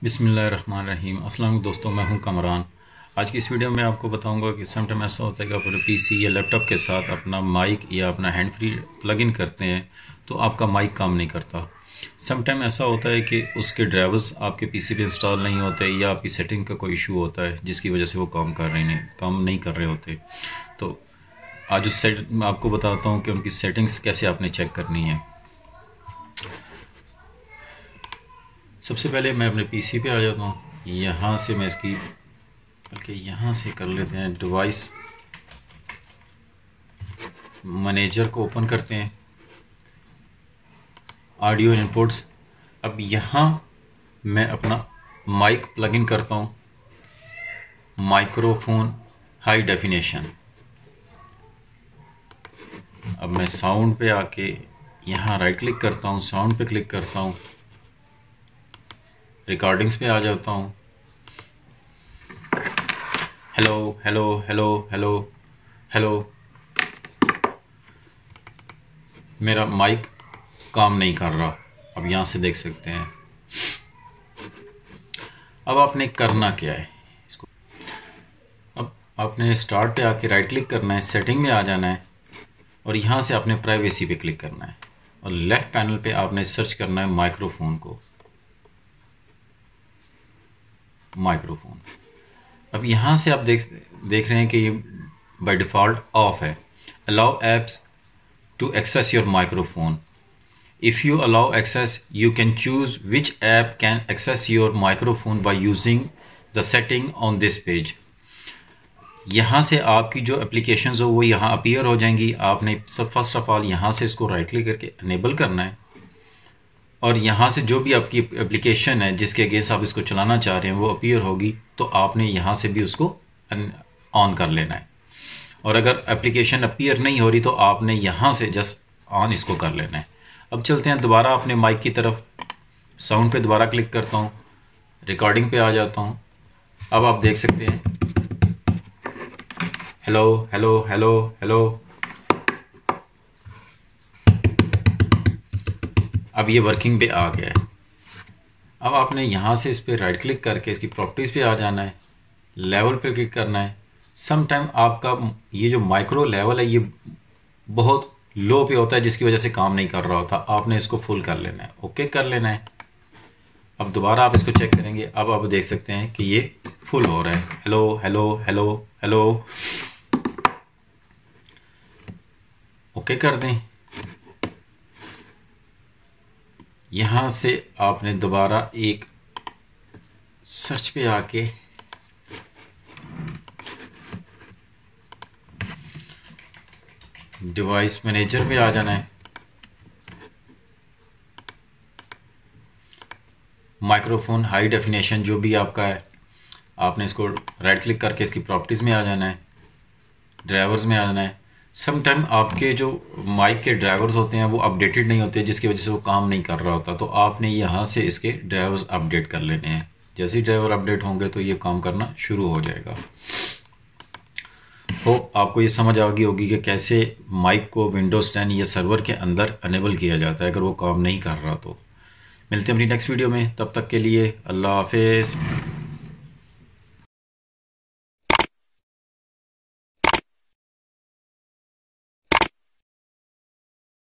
बिस्मिल्लाहिर्रहमानिर्रहीम। अस्सलाम वालेकुम दोस्तों, मैं हूं कमरान। आज की इस वीडियो में आपको बताऊंगा कि समटाइम ऐसा होता है कि आप अपने पीसी या लैपटॉप के साथ अपना माइक या अपना हैंड फ्री प्लग इन करते हैं तो आपका माइक काम नहीं करता। समटाइम ऐसा होता है कि उसके ड्राइवर्स आपके पीसी पे इंस्टॉल नहीं होते या आपकी सेटिंग का कोई इशू होता है जिसकी वजह से वो काम नहीं कर रहे होते। तो आज उस सेट मैं आपको बताता हूँ कि उनकी सेटिंग्स कैसे आपने चेक करनी है। सबसे पहले मैं अपने पीसी पे आ जाता हूँ। यहाँ से मैं इसकी बल्कि यहाँ से कर लेते हैं, डिवाइस मैनेजर को ओपन करते हैं, ऑडियो इनपुट्स। अब यहाँ मैं अपना माइक प्लग इन करता हूँ, माइक्रोफोन हाई डेफिनेशन। अब मैं साउंड पे आके यहाँ राइट क्लिक करता हूँ, साउंड पे क्लिक करता हूँ, रिकॉर्डिंग्स पे आ जाता हूँ। Hello hello hello hello hello, मेरा माइक काम नहीं कर रहा। अब यहाँ से देख सकते हैं। अब आपने करना क्या है, इसको अब आपने स्टार्ट पे आके राइट क्लिक करना है, सेटिंग में आ जाना है और यहाँ से आपने प्राइवेसी पे क्लिक करना है और लेफ्ट पैनल पे आपने सर्च करना है माइक्रोफोन को, माइक्रोफोन। अब यहाँ से आप देख रहे हैं कि ये बाय डिफ़ॉल्ट ऑफ है। Allow apps to access your microphone. If you allow access, you can choose which app can access your microphone by using the setting on this page. यहाँ से आपकी जो एप्लीकेशंस हो वो यहाँ अपीयर हो जाएंगी। आपने फर्स्ट ऑफ ऑल यहाँ से इसको राइट क्लिक करके अनेबल करना है और यहाँ से जो भी आपकी एप्लीकेशन है जिसके अगेंस्ट आप इसको चलाना चाह रहे हैं वो अपीयर होगी, तो आपने यहाँ से भी उसको ऑन कर लेना है। और अगर एप्लीकेशन अपीयर नहीं हो रही तो आपने यहाँ से जस्ट ऑन इसको कर लेना है। अब चलते हैं दोबारा अपने माइक की तरफ। साउंड पे दोबारा क्लिक करता हूँ, रिकॉर्डिंग पे आ जाता हूँ। अब आप देख सकते हैं हेलो हेलो हेलो हेलो। अब ये वर्किंग पे आ गया है। अब आपने यहाँ से इस पर राइट क्लिक करके इसकी प्रॉपर्टीज़ पे आ जाना है, लेवल पे क्लिक करना है। सम टाइम आपका ये जो माइक्रो लेवल है ये बहुत लो पे होता है जिसकी वजह से काम नहीं कर रहा होता। आपने इसको फुल कर लेना है, ओके कर लेना है। अब दोबारा आप इसको चेक करेंगे। अब आप देख सकते हैं कि ये फुल हो रहा है। Hello hello hello hello, okay कर दें। यहाँ से आपने दोबारा एक सर्च पे आके डिवाइस मैनेजर पे आ जाना है, माइक्रोफोन हाई डेफिनेशन जो भी आपका है, आपने इसको राइट क्लिक करके इसकी प्रॉपर्टीज़ में आ जाना है, ड्राइवर्स में आ जाना है। सम टाइम आपके जो माइक के ड्राइवर्स होते हैं वो अपडेटेड नहीं होते जिसकी वजह से वो काम नहीं कर रहा होता, तो आपने यहाँ से इसके ड्राइवर्स अपडेट कर लेने हैं। जैसे ही ड्राइवर अपडेट होंगे तो ये काम करना शुरू हो जाएगा। तो आपको ये समझ आ गई होगी कि कैसे माइक को विंडोज़ 10 या सर्वर के अंदर अनेबल किया जाता है अगर वो काम नहीं कर रहा तो। मिलते हैं अपनी नेक्स्ट वीडियो में, तब तक के लिए अल्लाह हाफिज़।